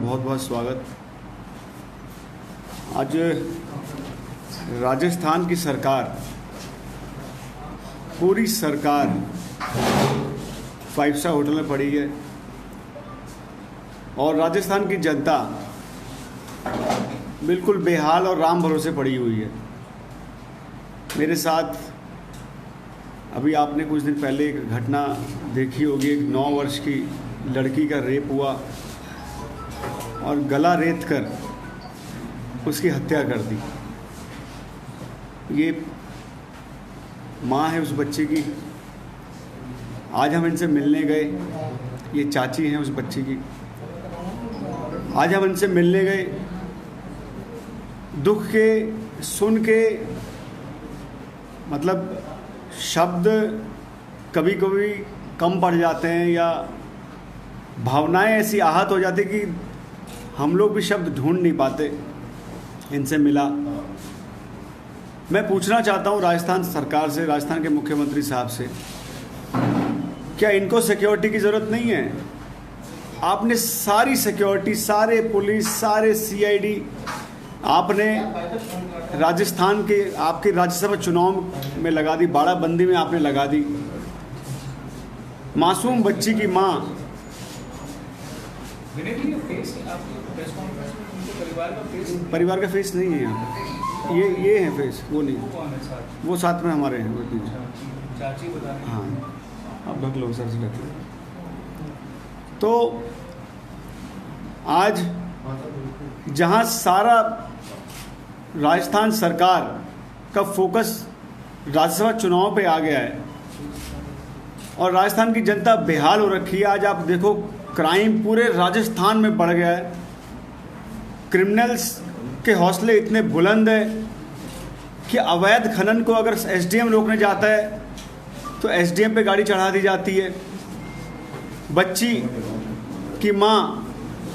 बहुत बहुत स्वागत। आज राजस्थान की सरकार, पूरी सरकार 5 स्टार होटल में पड़ी है और राजस्थान की जनता बिल्कुल बेहाल और राम भरोसे पड़ी हुई है। मेरे साथ अभी आपने कुछ दिन पहले एक घटना देखी होगी, एक 9 वर्ष की लड़की का रेप हुआ और गला रेत कर उसकी हत्या कर दी। ये माँ है उस बच्चे की। आज हम इनसे मिलने गए, ये चाची हैं उस बच्चे की। आज हम इनसे मिलने गए, दुख के सुन के मतलब शब्द कभी कभी कम पड़ जाते हैं या भावनाएं ऐसी आहत हो जाती कि हम लोग भी शब्द ढूंढ नहीं पाते। इनसे मिला, मैं पूछना चाहता हूं राजस्थान सरकार से, राजस्थान के मुख्यमंत्री साहब से, क्या इनको सिक्योरिटी की ज़रूरत नहीं है? आपने सारी सिक्योरिटी, सारे पुलिस, सारे सीआईडी आपने राजस्थान के आपके राज्यसभा चुनाव में लगा दी, बाड़ाबंदी में आपने लगा दी। मासूम बच्ची की माँ परिवार का फेस नहीं है यहाँ पे। ये है फेस, वो नहीं, वो साथ में हमारे हैं। वो चाची बता रहे हैं। हाँ, आप ढक लो सर से ढक लो। तो आज जहाँ सारा राजस्थान सरकार का फोकस राज्यसभा चुनाव पे आ गया है और राजस्थान की जनता बेहाल हो रखी है। आज आप देखो, क्राइम पूरे राजस्थान में बढ़ गया है। क्रिमिनल्स के हौसले इतने बुलंद है कि अवैध खनन को अगर एसडीएम रोकने जाता है तो एसडीएम पे गाड़ी चढ़ा दी जाती है। बच्ची की माँ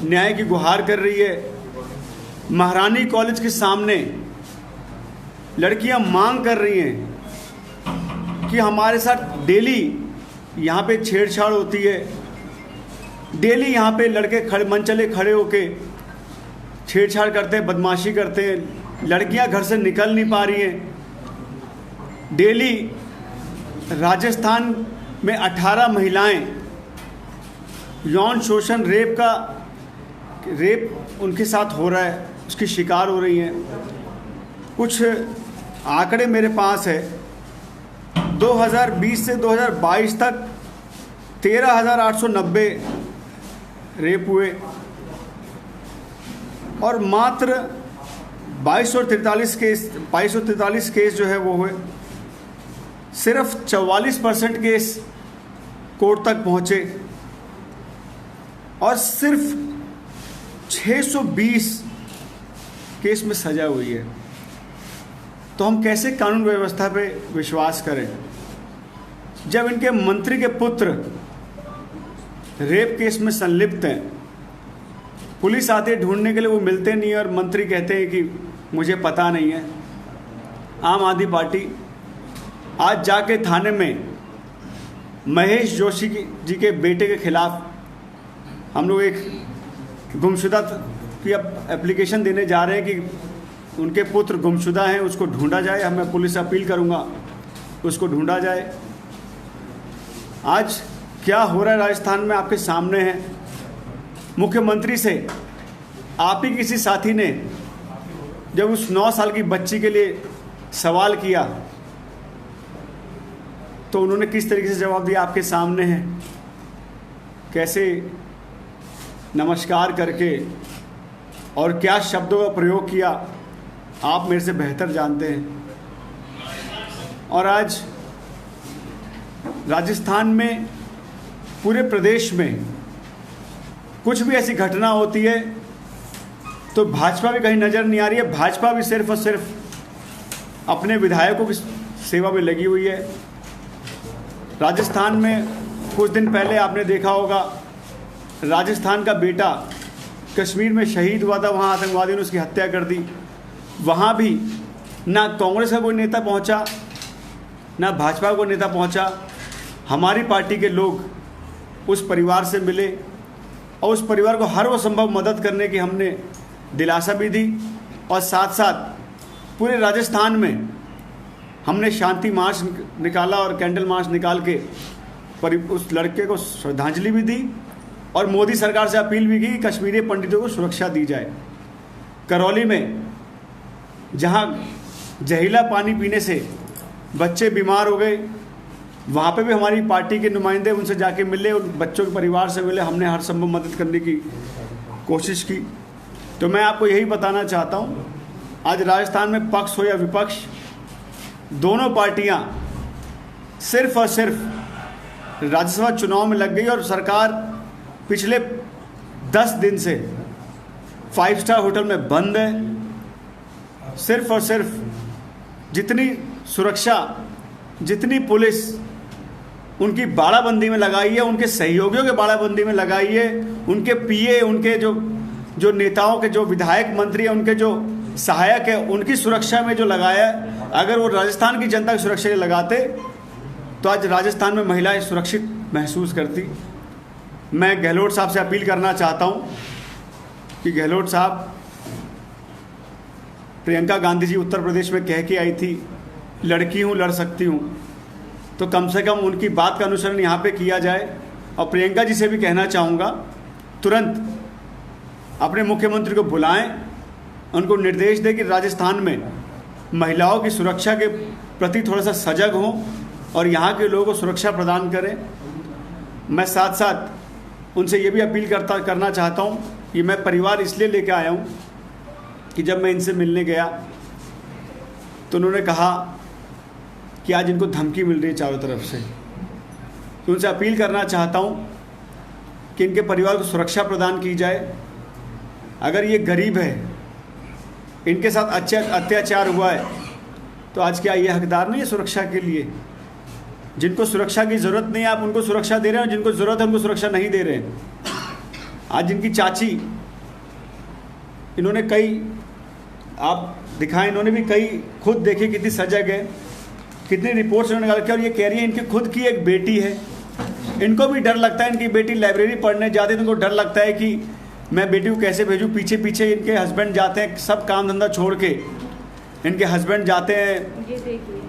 न्याय की गुहार कर रही है। महारानी कॉलेज के सामने लड़कियां मांग कर रही हैं कि हमारे साथ डेली यहाँ पे छेड़छाड़ होती है, डेली यहाँ पे लड़के खड़े मनचले खड़े होके छेड़छाड़ करते हैं, बदमाशी करते हैं। लड़कियां घर से निकल नहीं पा रही हैं। डेली राजस्थान में 18 महिलाएं यौन शोषण, रेप उनके साथ हो रहा है, उसकी शिकार हो रही हैं। कुछ आंकड़े मेरे पास है, 2020 से 2022 तक 13,890 रेप हुए और मात्र 2243 केस जो है वो हुए। सिर्फ 44% केस कोर्ट तक पहुंचे और सिर्फ 620 केस में सजा हुई है। तो हम कैसे कानून व्यवस्था पे विश्वास करें जब इनके मंत्री के पुत्र रेप केस में संलिप्त हैं? पुलिस आती है ढूंढने के लिए, वो मिलते नहीं है और मंत्री कहते हैं कि मुझे पता नहीं है। आम आदमी पार्टी आज जाके थाने में महेश जोशी जी के बेटे के खिलाफ हम लोग एक गुमशुदा की एप्लीकेशन देने जा रहे हैं कि उनके पुत्र गुमशुदा हैं, उसको ढूंढा जाए। मैं पुलिस अपील करूंगा उसको ढूंढा जाए। आज क्या हो रहा है राजस्थान में आपके सामने है। मुख्यमंत्री से आप ही किसी साथी ने जब उस 9 साल की बच्ची के लिए सवाल किया तो उन्होंने किस तरीके से जवाब दिया आपके सामने है। कैसे नमस्कार करके और क्या शब्दों का प्रयोग किया आप मेरे से बेहतर जानते हैं। और आज राजस्थान में, पूरे प्रदेश में कुछ भी ऐसी घटना होती है तो भाजपा भी कहीं नज़र नहीं आ रही है। भाजपा भी सिर्फ और सिर्फ अपने विधायकों की सेवा में लगी हुई है। राजस्थान में कुछ दिन पहले आपने देखा होगा, राजस्थान का बेटा कश्मीर में शहीद हुआ था, वहाँ आतंकवादियों ने उसकी हत्या कर दी। वहाँ भी ना कांग्रेस का कोई नेता पहुँचा, ना भाजपा का कोई नेता पहुँचा। हमारी पार्टी के लोग उस परिवार से मिले, और उस परिवार को हर वो संभव मदद करने की हमने दिलासा भी दी। और साथ साथ पूरे राजस्थान में हमने शांति मार्च निकाला और कैंडल मार्च निकाल के उस लड़के को श्रद्धांजलि भी दी और मोदी सरकार से अपील भी की कि कश्मीरी पंडितों को सुरक्षा दी जाए। करौली में जहां जहरीला पानी पीने से बच्चे बीमार हो गए, वहाँ पे भी हमारी पार्टी के नुमाइंदे उनसे जाके मिले, उन बच्चों के परिवार से मिले, हमने हर संभव मदद करने की कोशिश की। तो मैं आपको यही बताना चाहता हूँ, आज राजस्थान में पक्ष हो या विपक्ष, दोनों पार्टियाँ सिर्फ और सिर्फ राज्यसभा चुनाव में लग गई और सरकार पिछले 10 दिन से 5 स्टार होटल में बंद है। सिर्फ और सिर्फ जितनी सुरक्षा, जितनी पुलिस उनकी बाड़ाबंदी में लगाई है, उनके सहयोगियों के बाड़ाबंदी में लगाई है, उनके पीए, उनके जो नेताओं के, जो विधायक मंत्री हैं, उनके जो सहायक है, उनकी सुरक्षा में जो लगाया है, अगर वो राजस्थान की जनता की सुरक्षा के लगाते तो आज राजस्थान में महिलाएं सुरक्षित महसूस करती। मैं गहलोत साहब से अपील करना चाहता हूँ कि गहलोत साहब, प्रियंका गांधी जी उत्तर प्रदेश में कह के आई थी लड़की हूँ लड़ सकती हूँ, तो कम से कम उनकी बात का अनुसरण यहाँ पे किया जाए। और प्रियंका जी से भी कहना चाहूँगा, तुरंत अपने मुख्यमंत्री को बुलाएं, उनको निर्देश दें कि राजस्थान में महिलाओं की सुरक्षा के प्रति थोड़ा सा सजग हों और यहाँ के लोगों को सुरक्षा प्रदान करें। मैं साथ साथ उनसे ये भी अपील करना चाहता हूँ कि मैं परिवार इसलिए लेके आया हूँ कि जब मैं इनसे मिलने गया तो उन्होंने कहा कि आज इनको धमकी मिल रही है चारों तरफ से। तो उनसे अपील करना चाहता हूँ कि इनके परिवार को सुरक्षा प्रदान की जाए। अगर ये गरीब है, इनके साथ अत्याचार हुआ है, तो आज क्या ये हकदार नहीं है सुरक्षा के लिए? जिनको सुरक्षा की ज़रूरत नहीं है आप उनको सुरक्षा दे रहे हैं, और जिनको ज़रूरत है उनको सुरक्षा नहीं दे रहे हैं। आज जिनकी चाची, इन्होंने कई, आप दिखाएं, इन्होंने भी कई खुद देखी कितनी सजग है, कितनी रिपोर्ट्स उन्होंने निकाल के, और ये कह रही है इनकी खुद की एक बेटी है, इनको भी डर लगता है। इनकी बेटी लाइब्रेरी पढ़ने जाती है तो इनको डर लगता है कि मैं बेटी को कैसे भेजूँ। पीछे पीछे इनके हस्बैंड जाते हैं, सब काम धंधा छोड़ के इनके हस्बैंड जाते हैं। ये देखिए,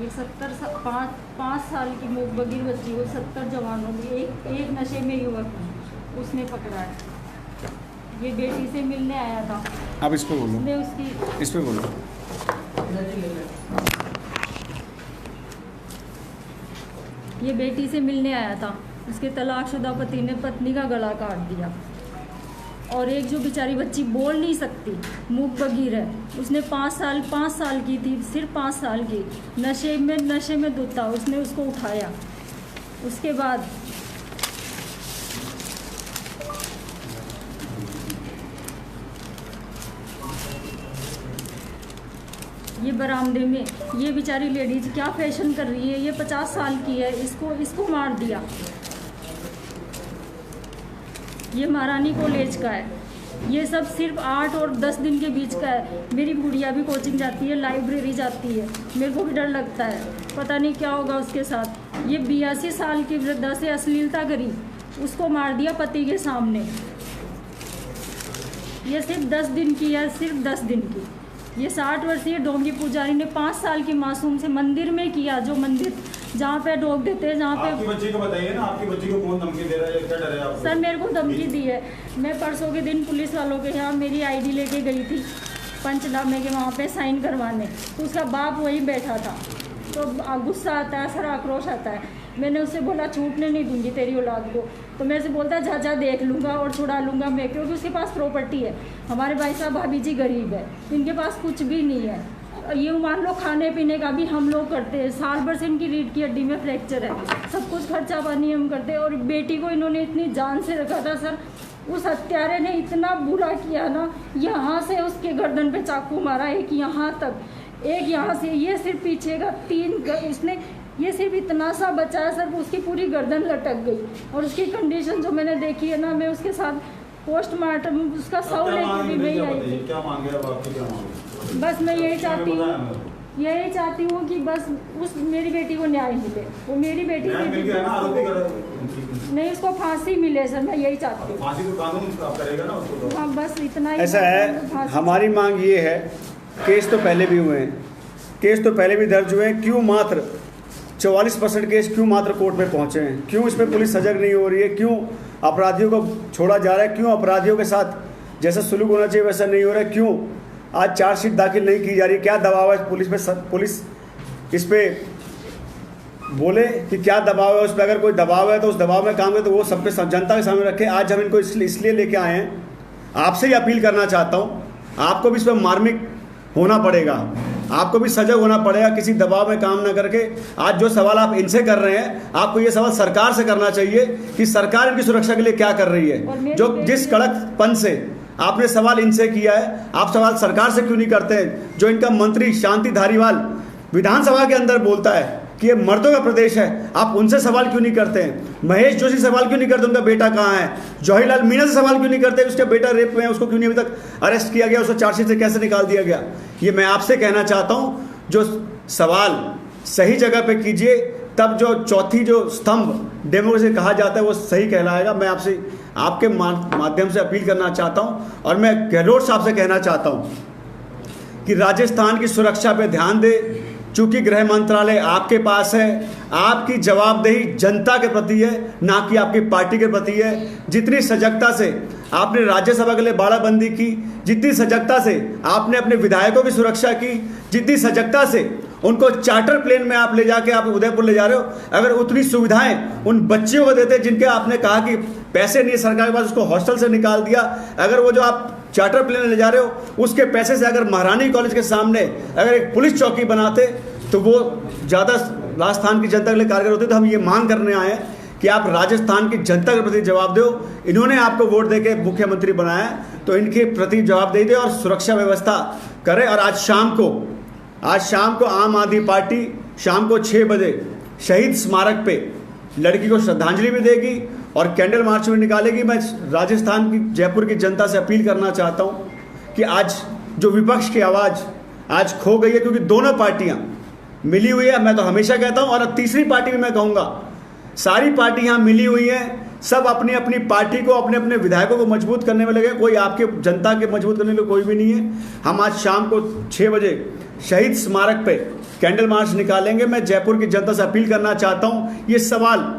ये 5 साल की मूक बगीर बच्ची को 70 जवानों की एक नशे में युवक उसने पकड़ा है। ये बेटी से मिलने आया था। आप इस पे बोलो, उसकी इस पे बोलो। ये बेटी से मिलने आया था, उसके तलाकशुदा पति ने पत्नी का गला काट दिया। और एक जो बेचारी बच्ची बोल नहीं सकती, मूक बगीर है, उसने 5 साल की थी, सिर्फ 5 साल की, नशे में धुत था, उसने उसको उठाया। उसके बाद ये बरामदे में ये बेचारी लेडीज क्या फैशन कर रही है, ये 50 साल की है, इसको मार दिया। ये महारानी कॉलेज का है। ये सब सिर्फ 8 और 10 दिन के बीच का है। मेरी गुड़िया भी कोचिंग जाती है, लाइब्रेरी जाती है, मेरे को भी डर लगता है, पता नहीं क्या होगा उसके साथ। ये 82 साल की वृद्धा से अश्लीलता करी, उसको मार दिया पति के सामने। ये सिर्फ 10 दिन की है, सिर्फ 10 दिन की। ये 60 वर्षीय डोंगी पुजारी ने 5 साल की मासूम से मंदिर में किया, जो मंदिर जहाँ पे रोक देते हैं, जहाँ पे। आपकी बच्ची को बताइए ना, आपकी बच्ची को कौन धमकी दे रहा है, क्या डर है आपको? सर मेरे को धमकी दी है। मैं परसों के दिन पुलिस वालों के यहाँ मेरी आईडी लेके गई थी पंचनामे के वहाँ पे साइन करवाने, तो उसका बाप वहीं बैठा था। तो गुस्सा आता है सर, आक्रोश आता है। मैंने उससे बोला छूटने नहीं दूंगी तेरी औलाद को, तो मेरे से बोलता है जा देख लूँगा और छुड़ा लूँगा मैं, क्योंकि उसके पास प्रॉपर्टी है। हमारे भाई साहब भाभी जी गरीब है, इनके पास कुछ भी नहीं है। ये मान लो खाने पीने का भी हम लोग करते हैं, साल भर से इनकी रीढ़ की हड्डी में फ्रैक्चर है, सब कुछ खर्चा पानी हम करते हैं। और बेटी को इन्होंने इतनी जान से रखा था सर, उस हत्यारे ने इतना बुरा किया ना, यहाँ से उसके गर्दन पे चाकू मारा, एक यहाँ तक, एक यहाँ से, ये सिर्फ पीछे का 3 उसने, ये सिर्फ इतना सा बचा है सर, उसकी पूरी गर्दन लटक गई। और उसकी कंडीशन जो मैंने देखी है ना, मैं उसके साथ पोस्टमार्टम उसका शव लेके भी नहीं आई थी। क्या मांगे अब आपकी, क्या मांगे? बस मैं यही चाहती हूँ, यही चाहती हूँ कि बस उस मेरी बेटी को न्याय मिले। वो मेरी बेटी न्याय मिल गया ना, आरोपी कर नहीं, उसको फांसी मिले सर, मैं यही चाहती हूँ। फांसी तो कानून करेगा ना उसको तो। हाँ बस इतना ही। ऐसा है, हमारी मांग ये है, केस तो पहले भी हुए हैं, केस तो पहले भी दर्ज हुए हैं, क्यों मात्र 44% केस क्यों मात्र कोर्ट में पहुंचे हैं? क्यों इसमें पुलिस सजग नहीं हो रही है? क्यों अपराधियों को छोड़ा जा रहा है? क्यों अपराधियों के साथ जैसा सुलूक होना चाहिए वैसा नहीं हो रहा है? क्यों आज चार्जशीट दाखिल नहीं की जा रही? क्या दबाव है पुलिस पे? पुलिस इस पे बोले कि क्या दबाव है उस पर। अगर कोई दबाव है तो उस दबाव में काम करे तो वो सब पे जनता के सामने रखे। आज हम इनको इसलिए लेके आए हैं, आपसे ही अपील करना चाहता हूँ, आपको भी इस पर मार्मिक होना पड़ेगा, आपको भी सजग होना पड़ेगा, किसी दबाव में काम ना करके। आज जो सवाल आप इनसे कर रहे हैं, आपको ये सवाल सरकार से करना चाहिए कि सरकार इनकी सुरक्षा के लिए क्या कर रही है। जो जिस कड़कपन से आपने सवाल इनसे किया है, आप सवाल सरकार से क्यों नहीं करते हैं? जो इनका मंत्री शांति धारीवाल विधानसभा के अंदर बोलता है कि ये मर्दों का प्रदेश है, आप उनसे सवाल क्यों नहीं करते हैं? महेश जोशी सवाल क्यों नहीं करते, उनका बेटा कहाँ है? जवाहरलाल मीणा से सवाल क्यों नहीं करते, उसका बेटा रेप में है, उसको क्यों नहीं अभी तक अरेस्ट किया गया, उसको चार्जशीट से कैसे निकाल दिया गया? ये मैं आपसे कहना चाहता हूँ, जो सवाल सही जगह पे कीजिए, तब जो चौथी जो स्तंभ डेमोक्रेसी कहा जाता है वो सही कहलाएगा। मैं आपसे आपके माध्यम से अपील करना चाहता हूँ, और मैं गहलोत साहब से कहना चाहता हूँ कि राजस्थान की सुरक्षा पे ध्यान दे। चूंकि गृह मंत्रालय आपके पास है, आपकी जवाबदेही जनता के प्रति है, ना कि आपकी पार्टी के प्रति है। जितनी सजगता से आपने राज्यसभा के लिए बाड़ाबंदी की, जितनी सजगता से आपने अपने विधायकों की सुरक्षा की, जितनी सजगता से उनको चार्टर प्लेन में आप ले जाके आप उदयपुर ले जा रहे हो, अगर उतनी सुविधाएं उन बच्चियों को देते जिनके आपने कहा कि पैसे नहीं है सरकार के पास, उसको हॉस्टल से निकाल दिया। अगर वो जो आप चार्टर प्लेन ले जा रहे हो उसके पैसे से अगर महारानी कॉलेज के सामने अगर एक पुलिस चौकी बनाते तो वो ज़्यादा राजस्थान की जनता के लिए कारगर होते। तो हम ये मांग करने आए हैं कि आप राजस्थान की जनता के प्रति जवाब दो। इन्होंने आपको वोट देके मुख्यमंत्री बनाया, तो इनके प्रति जवाबदेही दे और सुरक्षा व्यवस्था करें। और आज शाम को आम आदमी पार्टी शाम को 6 बजे शहीद स्मारक पे लड़की को श्रद्धांजलि भी देगी और कैंडल मार्च भी निकालेगी। मैं राजस्थान की जयपुर की जनता से अपील करना चाहता हूँ कि आज जो विपक्ष की आवाज़ आज खो गई है, क्योंकि दोनों पार्टियाँ मिली हुई है। मैं तो हमेशा कहता हूँ, और तीसरी पार्टी भी मैं कहूँगा, सारी पार्टी यहाँ मिली हुई हैं, सब अपनी अपनी पार्टी को अपने अपने विधायकों को मजबूत करने में लगे। कोई आपके जनता के मजबूत करने के लिए कोई भी नहीं है। हम आज शाम को 6 बजे शहीद स्मारक पे कैंडल मार्च निकालेंगे। मैं जयपुर की जनता से अपील करना चाहता हूँ, ये सवाल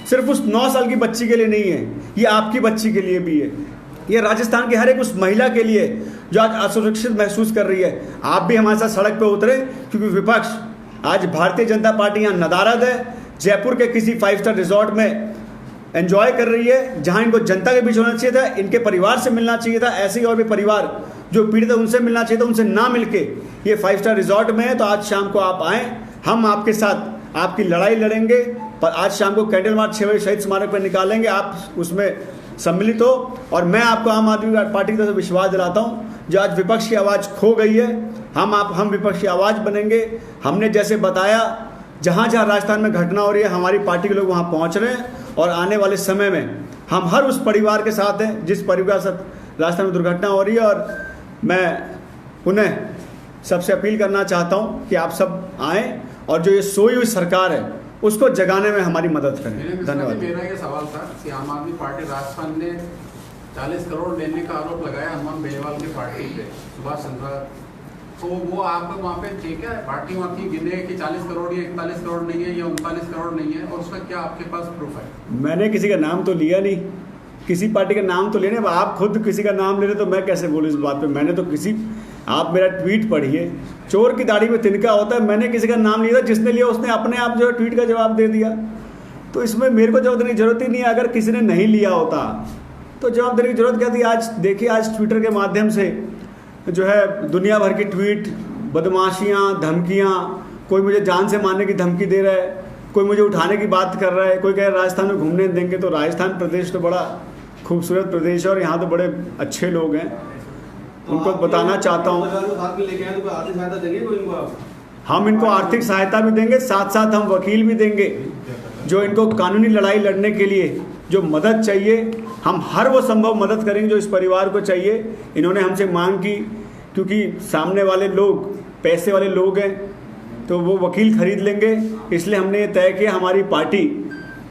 सिर्फ उस 9 साल की बच्ची के लिए नहीं है, ये आपकी बच्ची के लिए भी है, ये राजस्थान की हर एक उस महिला के लिए जो आज असुरक्षित महसूस कर रही है। आप भी हमारे साथ सड़क पे उतरे, क्योंकि विपक्ष आज भारतीय जनता पार्टी यहाँ नदारद है, जयपुर के किसी 5 स्टार रिजॉर्ट में एंजॉय कर रही है, जहाँ इनको जनता के बीच होना चाहिए था, इनके परिवार से मिलना चाहिए था। ऐसे ही और भी परिवार जो पीड़ित है उनसे मिलना चाहिए था, उनसे ना मिलके ये 5 स्टार रिजॉर्ट में है। तो आज शाम को आप आएँ, हम आपके साथ आपकी लड़ाई लड़ेंगे। पर आज शाम को कैंडल मार्च 6 बजे शहीद स्मारक पर निकालेंगे, आप उसमें सम्मिलित हो। और मैं आपको आम आदमी पार्टी की तरफ से विश्वास दिलाता हूँ, जो आज विपक्ष की आवाज़ खो गई है, हम विपक्ष की आवाज़ बनेंगे। हमने जैसे बताया, जहाँ जहाँ राजस्थान में घटना हो रही है, हमारी पार्टी के लोग वहाँ पहुँच रहे हैं, और आने वाले समय में हम हर उस परिवार के साथ हैं जिस परिवार से राजस्थान में दुर्घटना हो रही है। और मैं पुनः सबसे अपील करना चाहता हूँ कि आप सब आएँ और जो ये सोई हुई सरकार है उसको जगाने में हमारी मदद करें। धन्यवाद। मेरा ये सवाल था कि आम आदमी पार्टी राजस्थान ने 40 करोड़ लेने का आरोप लगाया हनुमान बेनीवाल की पार्टी पे, सुभाष चंद्र, तो वो आपको वहाँ पे ठीक है, पार्टी वहाँ की गिने कि 40 करोड़ या 41 करोड़ नहीं है या 39 करोड़ नहीं है, और उसका क्या आपके पास प्रूफ है? मैंने किसी का नाम तो लिया नहीं, किसी पार्टी का नाम तो लेने, आप खुद किसी का नाम ले रहे तो मैं कैसे बोलूँ इस बात पे? मैंने तो आप मेरा ट्वीट पढ़िए, चोर की दाढ़ी में तिनका होता है। मैंने किसी का नाम लिया था, जिसने लिया उसने अपने आप जो है ट्वीट का जवाब दे दिया। तो इसमें मेरे को जवाब देने की जरूरत ही नहीं है। अगर किसी ने नहीं लिया होता तो जवाब देने की जरूरत क्या थी? आज देखिए, आज ट्विटर के माध्यम से जो है दुनिया भर की ट्वीट, बदमाशियाँ, धमकियाँ, कोई मुझे जान से मारने की धमकी दे रहा है, कोई मुझे उठाने की बात कर रहा है, कोई कह रहा है राजस्थान में घूमने देंगे। तो राजस्थान प्रदेश तो बड़ा खूबसूरत प्रदेश है और यहाँ तो बड़े अच्छे लोग हैं, उनको बताना चाहता हूँ। हम इनको आर्थिक सहायता भी देंगे, साथ साथ हम वकील भी देंगे जो इनको कानूनी लड़ाई लड़ने के लिए जो मदद चाहिए, हम हर वो संभव मदद करेंगे जो इस परिवार को चाहिए। इन्होंने हमसे मांग की, क्योंकि सामने वाले लोग पैसे वाले लोग हैं, तो वो वकील खरीद लेंगे। इसलिए हमने ये तय किया हमारी पार्टी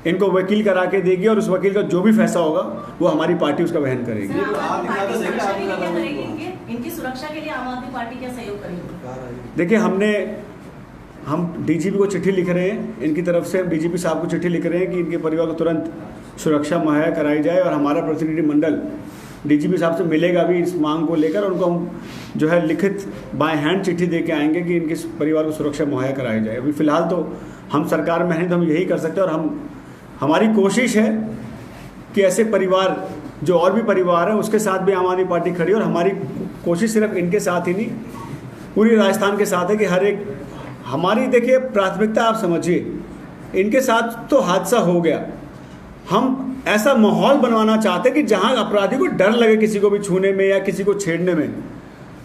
इनको वकील करा के देगी और उस वकील का जो भी फैसला होगा वो हमारी पार्टी उसका वहन करेगी। सर, आम आदमी पार्टी सुरक्षा के लिए क्या करेगी? इनकी सुरक्षा के लिए आम आदमी पार्टी क्या सहयोग करेगी? देखिए हम डीजीपी को चिट्ठी लिख रहे हैं, इनकी तरफ से हम डीजीपी साहब को चिट्ठी लिख रहे हैं कि इनके परिवार को तुरंत सुरक्षा मुहैया कराई जाए और हमारा प्रतिनिधिमंडल डीजीपी साहब से मिलेगा भी इस मांग को लेकर। उनको हम जो है लिखित बाय हैंड चिट्ठी दे के आएंगे कि इनके परिवार को सुरक्षा मुहैया कराई जाए। अभी फ़िलहाल तो हम सरकार में हैं तो हम यही कर सकते हैं और हमारी कोशिश है कि ऐसे परिवार जो और भी परिवार है उसके साथ भी आम आदमी पार्टी खड़ी है। और हमारी कोशिश सिर्फ इनके साथ ही नहीं पूरी राजस्थान के साथ है कि हर एक हमारी देखिए प्राथमिकता आप समझिए, इनके साथ तो हादसा हो गया, हम ऐसा माहौल बनवाना चाहते हैं कि जहां अपराधी को डर लगे किसी को भी छूने में या किसी को छेड़ने में।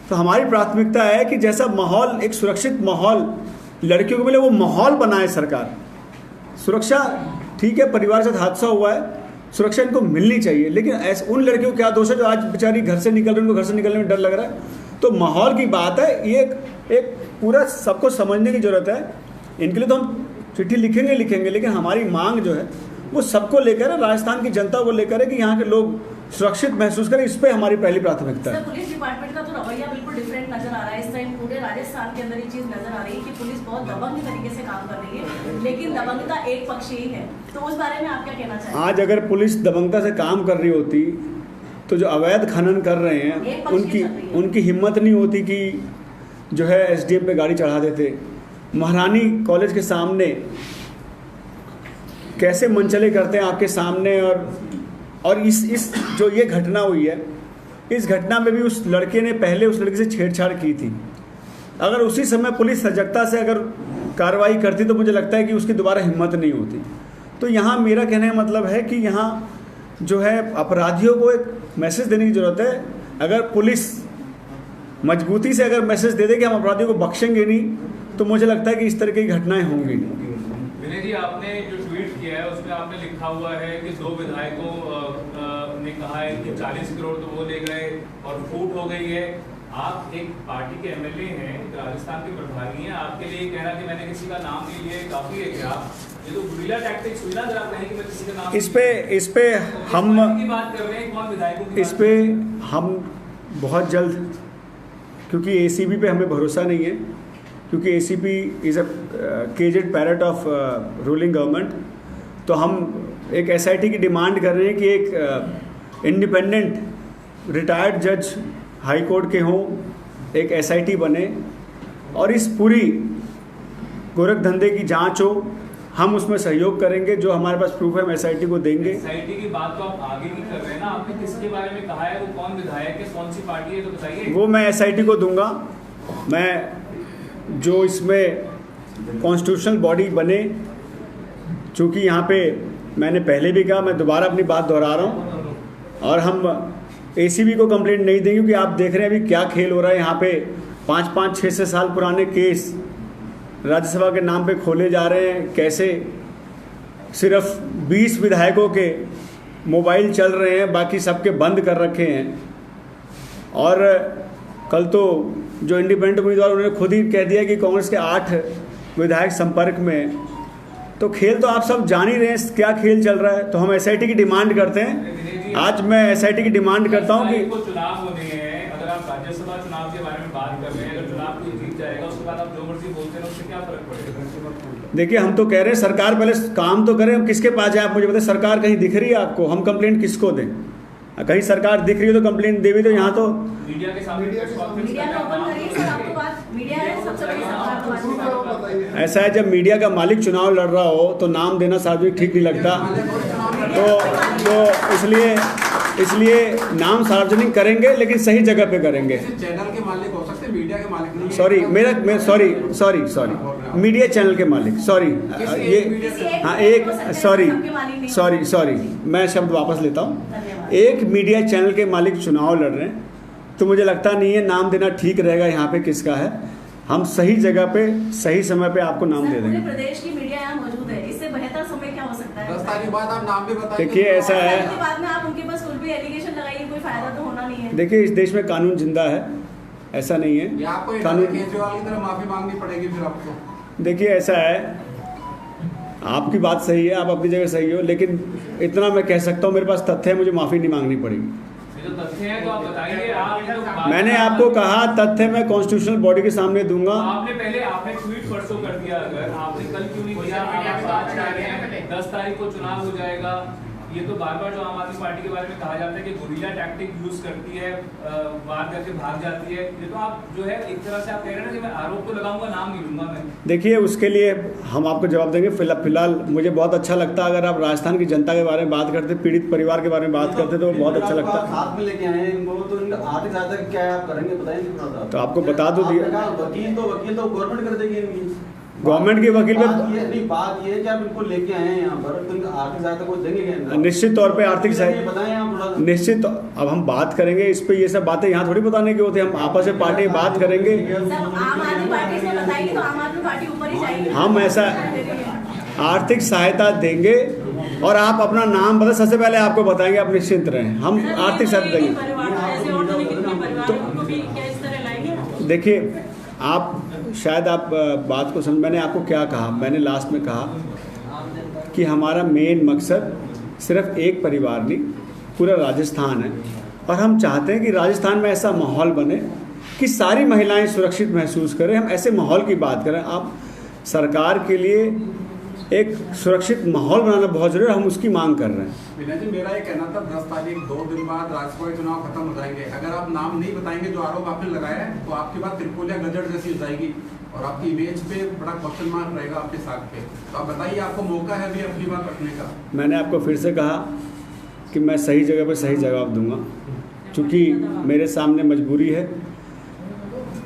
तो हमारी प्राथमिकता है कि जैसा माहौल एक सुरक्षित माहौल लड़कियों को मिले वो माहौल बनाए सरकार। सुरक्षा ठीक है, परिवार के साथ हादसा हुआ है, सुरक्षा इनको मिलनी चाहिए, लेकिन ऐसे उन लड़कियों को क्या दोष है जो आज बेचारी घर से निकल रही है, उनको घर से निकलने में डर लग रहा है। तो माहौल की बात है, ये एक पूरा सबको समझने की ज़रूरत है। इनके लिए तो हम चिट्ठी लिखेंगे, लेकिन हमारी मांग जो है वो सबको लेकर है, राजस्थान की जनता को लेकर है कि यहाँ के लोग सुरक्षित महसूस करें। इस पे हमारी पहली प्राथमिकता है। सर, पुलिस डिपार्टमेंट का तो रवैया बिल्कुल डिफरेंट नजर आ रहा है। इस टाइम पूरे राजस्थान के अंदर ये चीज नजर आ रही है कि पुलिस बहुत दबंग तरीके से काम कर रही है, लेकिन दबंगता एक पक्षीय ही है। तो उस बारे में आप क्या कहना चाहेंगे? आज अगर पुलिस दबंगता से काम कर रही होती तो जो अवैध खनन कर रहे हैं उनकी हिम्मत नहीं होती कि जो है एसडीएम पे गाड़ी चढ़ा देते। महारानी कॉलेज के सामने कैसे मनचले करते हैं आपके सामने। और इस जो ये घटना हुई है, इस घटना में भी उस लड़के ने पहले उस लड़की से छेड़छाड़ की थी। अगर उसी समय पुलिस सजगता से अगर कार्रवाई करती तो मुझे लगता है कि उसकी दोबारा हिम्मत नहीं होती। तो यहाँ मेरा कहने का मतलब है कि यहाँ जो है अपराधियों को एक मैसेज देने की ज़रूरत है। अगर पुलिस मजबूती से अगर मैसेज दे दे कि हम अपराधियों को बख्शेंगे नहीं, तो मुझे लगता है कि इस तरह की घटनाएं होंगी। विनय जी, आपने जो ट्वीट किया है उसमें आपने लिखा हुआ है कि 2 विधायकों ने कहा है कि 40 करोड़ तो वो ले गए और फूट हो गई है। आप एक पार्टी के एमएलए हैं, राजस्थान के प्रभारी हैं, आपके लिए कहना कि मैंने किसी का नाम नहीं लिया काफी है क्या? ये तो गुरिल्ला टैक्टिक्स हुई ना, जरा कहें कि मैं किसी का नाम इस पे हम की बात कर रहे हैं, कौन विधायकों की इस पे हम बहुत जल्द, क्योंकि एसीबी पे हमें भरोसा नहीं है, क्योंकि ACP is a caged parrot of ruling government. तो हम एक एसआईटी की डिमांड कर रहे हैं कि एक इंडिपेंडेंट रिटायर्ड जज हाई कोर्ट के हों, एक एसआईटी बने और इस पूरी गोरख धंधे की जांच हो। हम उसमें सहयोग करेंगे, जो हमारे पास प्रूफ है हम एसआईटी को देंगे। एसआईटी की बात तो आप आगे भी कर रहे हैं ना, आपने किसके बारे में कहा है, वो कौन विधायक है, कौन सी पार्टी है, तो बताइए। वो मैं एसआईटी को दूंगा। मैं जो इसमें कॉन्स्टिट्यूशनल बॉडी बने, चूँकि यहाँ पे मैंने पहले भी कहा, मैं दोबारा अपनी बात दोहरा रहा हूँ, और हम एसीबी को कंप्लेंट नहीं देंगे, क्योंकि आप देख रहे हैं अभी क्या खेल हो रहा है यहाँ पे। 5-5, 6-6 साल पुराने केस राज्यसभा के नाम पे खोले जा रहे हैं। कैसे सिर्फ 20 विधायकों के मोबाइल चल रहे हैं, बाकी सबके बंद कर रखे हैं। और कल तो जो इंडिपेंडेंट उम्मीदवार उन्होंने खुद ही कह दिया कि कांग्रेस के 8 विधायक संपर्क में। तो खेल तो आप सब जान ही रहे हैं क्या खेल चल रहा है। तो हम एसआईटी की डिमांड करते हैं। आज मैं एसआईटी की डिमांड करता हूं कि चुनाव होने हैं, अगर आप राज्यसभा चुनाव के बारे में बात कर रहे हैं, अगर चुनाव कोई जीत जाएगा उसके बाद आप जो मर्जी बोलते हैं उससे क्या फर्क पड़ेगा? देखिए, हम तो कह रहे हैं सरकार पहले काम तो करे। किसके पास जाए आप मुझे बताएं? सरकार कहीं दिख रही है आपको? हम कंप्लेंट किसको दें? कहीं सरकार दिख रही है तो कंप्लेंट देवी। तो यहाँ तो मीडिया के सामने मीडिया को ओपन करिए सर, आपको बात मीडिया है सबसे बड़ी सरकार। ऐसा है, जब मीडिया का मालिक चुनाव लड़ रहा हो तो नाम देना सार्वजनिक ठीक नहीं लगता। तो इसलिए नाम सार्वजनिक करेंगे, लेकिन सही जगह पे करेंगे। चैनल के मालिक हो सकते, मीडिया के मालिक नहीं। सॉरी मीडिया चैनल के मालिक, सॉरी मैं शब्द वापस लेता हूँ। एक मीडिया चैनल के मालिक चुनाव लड़ रहे हैं, तो मुझे लगता नहीं है नाम देना ठीक रहेगा यहाँ पे किसका है। हम सही जगह पे सही समय पे आपको नाम दे देंगे। प्रदेश की मीडिया यहाँ मौजूद है, इससे बेहतर समय क्या हो सकता है? 10 तारीख बाद आप नाम भी बताइए। देखिए, ऐसा है, बाद में आप उनके पास कोई भी एलिगेशन लगाइए, कोई फायदा तो होना नहीं है। देखिए, इस देश में कानून जिंदा है, ऐसा नहीं है। आपको कानून केजरीवाल की तरह माफी मांगनी पड़ेगी फिर आपको। देखिए ऐसा है, आपकी बात सही है, आप अपनी जगह सही हो, लेकिन इतना मैं कह सकता हूँ मेरे पास तथ्य है, मुझे माफ़ी नहीं मांगनी पड़ेगी। ये तो तथ्य है तो आप बताइए। आप मैंने आपको कहा तथ्य मैं कॉन्स्टिट्यूशनल बॉडी के सामने दूंगा। आपने ट्वीट परसों कर दिया, अगर आपने कल क्यों नहीं किया? आप आज कह रहे हैं 10 तारीख को चुनाव हो जाएगा। ये तो बार बार जो आम आदमी पार्टी के बारे में कहा जाता है कि गुरिल्ला टैक्टिक यूज करती है, वार करके भाग जाती है, ये तो आप जो है एक तरह से आप कह रहे हैं ना कि मैं आरोप तो लगाऊंगा, नाम नहीं लूंगा मैं। देखिए उसके लिए हम आपको जवाब देंगे। फिलहाल मुझे बहुत अच्छा लगता है अगर आप राजस्थान की जनता के बारे में बात करते, पीड़ित परिवार के बारे में बात करते तो बहुत अच्छा लगता है। साथ में लेके आए इनको, तो आर्थिक सहायता क्या आप करेंगे बताएंगे? तो आपको बता दो दिया, वकील तो गवर्नमेंट कर देगी इनकी। गवर्नमेंट के वकील पे बात ये है कि आप इनको लेके आए हैं यहाँ पर, तो इनको आर्थिक सहायता को देंगे क्या? निश्चित तौर पे आर्थिक सहायता बताएं आप थोड़ा। निश्चित। अब हम बात करेंगे इस पे, ये सब बातें यहाँ थोड़ी बताने की होती है, हम आपस में पार्टी में बात करेंगे। सब आम आदमी पार्टी से बताएंगे तो आम आदमी पार्टी ऊपर ही जाएगी। हम ऐसा आर्थिक सहायता देंगे और आप अपना नाम बता, सबसे पहले आपको बताएंगे, आप निश्चिंत रहें, हम आर्थिक सहायता देंगे। देखिए आप शायद आप बात को समझ, मैंने आपको क्या कहा, मैंने लास्ट में कहा कि हमारा मेन मकसद सिर्फ एक परिवार नहीं, पूरा राजस्थान है, और हम चाहते हैं कि राजस्थान में ऐसा माहौल बने कि सारी महिलाएं सुरक्षित महसूस करें। हम ऐसे माहौल की बात करें। आप सरकार के लिए एक सुरक्षित माहौल बनाना बहुत जरूरी है, हम उसकी मांग कर रहे हैं। विनय जी, मेरा ये कहना था 10 तारीख 2 दिन बाद राज्यसभा चुनाव खत्म हो जाएंगे, अगर आप नाम नहीं बताएंगे जो आरोप आपने लगाया है, तो आपकी बात त्रिपोलिया गजट जैसी हो जाएगी और आपकी इमेज पे बड़ा क्वेश्चन मार्क रहेगा आपके साथ पे। तो आप बताइए, आपको मौका है अभी अपनी बात रखने का। मैंने आपको फिर से कहा कि मैं सही जगह पर सही जवाब दूंगा, क्योंकि मेरे सामने मजबूरी है।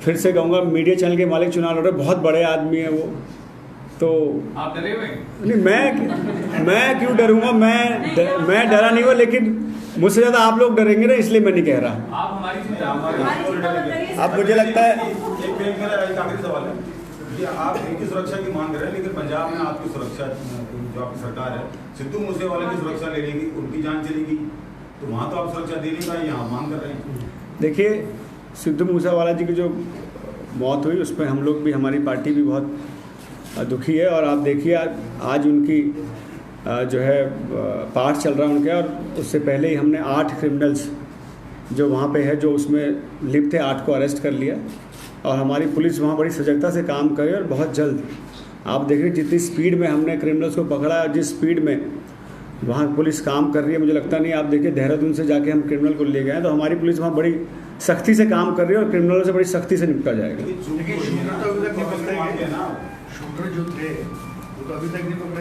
फिर से कहूँगा, मीडिया चैनल के मालिक चुनाव लड़ रहे, बहुत बड़े आदमी हैं वो, तो आप डरे हुए? नहीं, मैं क्यों डरूंगा? मैं डरा नहीं हुआ, लेकिन मुझसे ज़्यादा आप लोग डरेंगे ना, इसलिए मैं नहीं कह रहा। आप हमारी चिंता अब मुझे लगता है एक आखिरी सवाल है कि आप इनकी सुरक्षा की मांग कर रहे हैं, लेकिन पंजाब में आपकी सुरक्षा जो आपकी सरकार है, सिद्धू मूसेवाले की सुरक्षा ले लेगी, उनकी जान चलेगी, तो वहाँ तो आप सुरक्षा दे नहीं पाए, यहाँ मांग कर रहे हैं। देखिए, सिद्धू मूसेवाला जी की जो मौत हुई उस पर हम लोग भी, हमारी पार्टी भी बहुत दुखी है। और आप देखिए आज उनकी जो है पाठ चल रहा है उनके, और उससे पहले ही हमने 8 क्रिमिनल्स जो वहाँ पे है, जो उसमें लिप्त थे, 8 को अरेस्ट कर लिया। और हमारी पुलिस वहाँ बड़ी सजगता से काम करे, और बहुत जल्द आप देख रहे जितनी स्पीड में हमने क्रिमिनल्स को पकड़ा है, जिस स्पीड में वहाँ पुलिस काम कर रही है, मुझे लगता नहीं। आप देखिए देहरादून से जाके हम क्रिमिनल को ले गए हैं, तो हमारी पुलिस वहाँ बड़ी सख्ती से काम कर रही है और क्रिमिनलों से बड़ी सख्ती से निपटा जाएगा।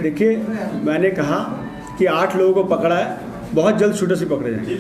देखिए मैंने कहा कि 8 लोगों को पकड़ा है, बहुत जल्द शूटर से पकड़े जाएंगे।